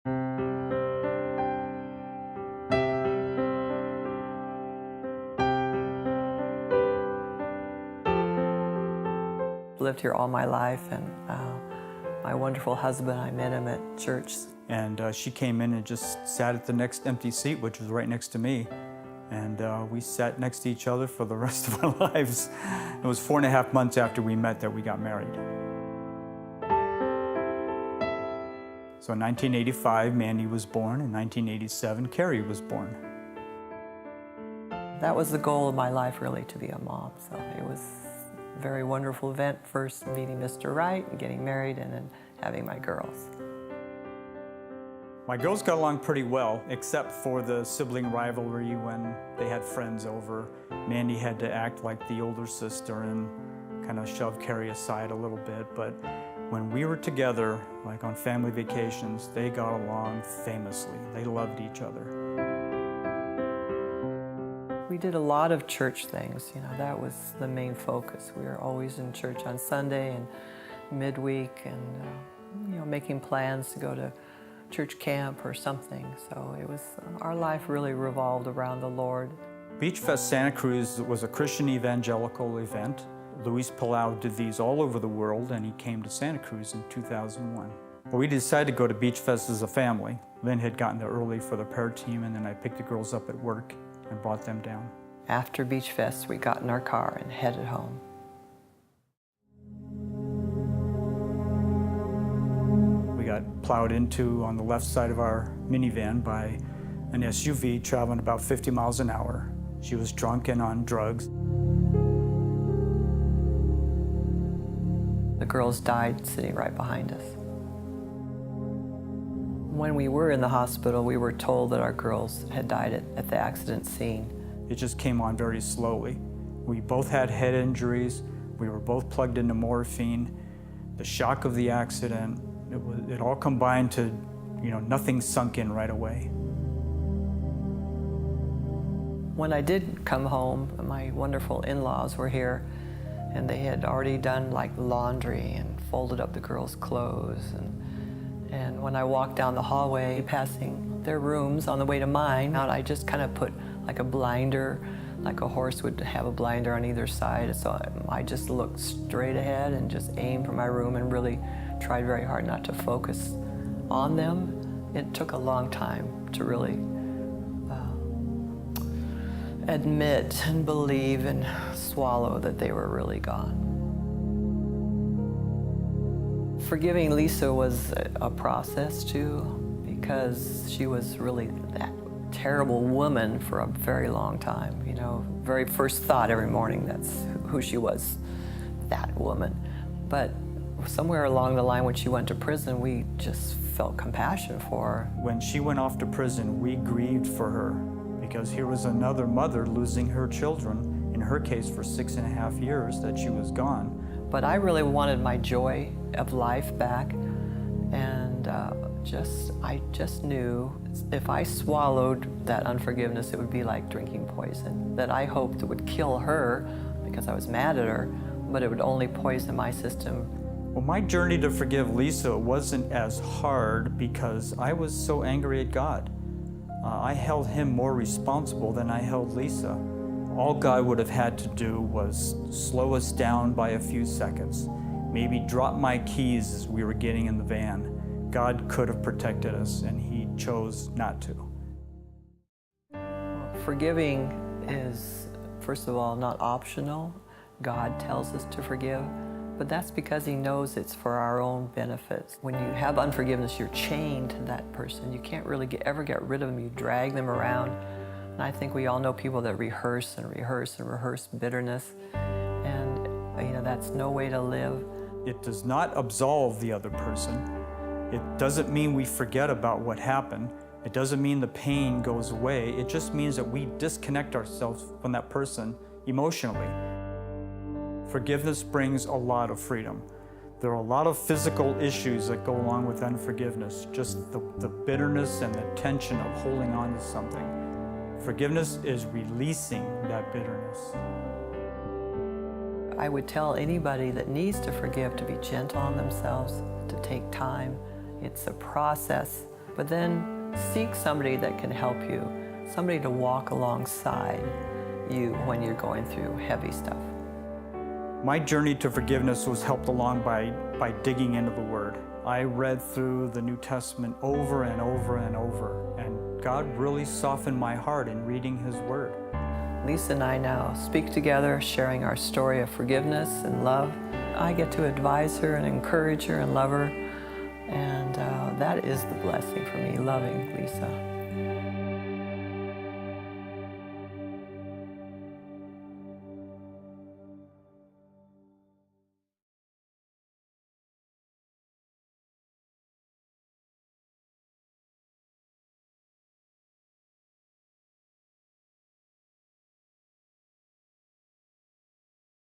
Lived here all my life, and my wonderful husband, I met him at church. And she came in and just sat at the next empty seat, which was right next to me. And we sat next to each other for the rest of our lives. It was 4.5 months after we met that we got married. So in 1985, Mandy was born. In 1987, Carrie was born. That was the goal of my life, really, to be a mom. So it was a very wonderful event, first meeting Mr. Right and getting married, and then having my girls. My girls got along pretty well, except for the sibling rivalry when they had friends over. Mandy had to act like the older sister and kind of shove Carrie aside a little bit, but when we were together, like on family vacations, they got along famously. They loved each other. We did a lot of church things, that was the main focus. We were always in church on Sunday and midweek, and making plans to go to church camp or something. So it was, our life really revolved around the Lord. Beach Fest Santa Cruz was a Christian evangelical event. Luis Palau did these all over the world, and he came to Santa Cruz in 2001. Well, we decided to go to Beach Fest as a family. Lynn had gotten there early for the prayer team, and then I picked the girls up at work and brought them down. After Beach Fest, we got in our car and headed home. We got plowed into on the left side of our minivan by an SUV traveling about 50 miles an hour. She was drunk and on drugs. The girls died sitting right behind us. When we were in the hospital, we were told that our girls had died at the accident scene. It just came on very slowly. We both had head injuries. We were both plugged into morphine. The shock of the accident, it all combined to, nothing sunk in right away. When I did come home, my wonderful in-laws were here, and they had already done like laundry and folded up the girls' clothes. And when I walked down the hallway, passing their rooms on the way to mine, I just kind of put like a blinder, like a horse would have a blinder on either side. So I just looked straight ahead and just aimed for my room and really tried very hard not to focus on them. It took a long time to really admit and believe and swallow that they were really gone. Forgiving Lisa was a process too, because she was really that terrible woman for a very long time. Very first thought every morning, that's who she was, that woman. But somewhere along the line when she went to prison, we just felt compassion for her. When she went off to prison, we grieved for her, because here was another mother losing her children, in her case for 6.5 years that she was gone. But I really wanted my joy of life back, and I just knew if I swallowed that unforgiveness, it would be like drinking poison, that I hoped it would kill her because I was mad at her, but it would only poison my system. Well, my journey to forgive Lisa wasn't as hard because I was so angry at God. I held him more responsible than I held Lisa. All God would have had to do was slow us down by a few seconds, maybe drop my keys as we were getting in the van. God could have protected us, and he chose not to. Forgiving is, first of all, not optional. God tells us to forgive, but that's because he knows it's for our own benefits. When you have unforgiveness, you're chained to that person. You can't really ever get rid of them. You drag them around. And I think we all know people that rehearse and rehearse and rehearse bitterness, and that's no way to live. It does not absolve the other person. It doesn't mean we forget about what happened. It doesn't mean the pain goes away. It just means that we disconnect ourselves from that person emotionally. Forgiveness brings a lot of freedom. There are a lot of physical issues that go along with unforgiveness, just the bitterness and the tension of holding on to something. Forgiveness is releasing that bitterness. I would tell anybody that needs to forgive to be gentle on themselves, to take time. It's a process, But then seek somebody that can help you, somebody to walk alongside you when you're going through heavy stuff. My journey to forgiveness was helped along by digging into the Word. I read through the New Testament over and over and over, and God really softened my heart in reading His Word. Lisa and I now speak together, sharing our story of forgiveness and love. I get to advise her and encourage her and love her, and that is the blessing for me, loving Lisa.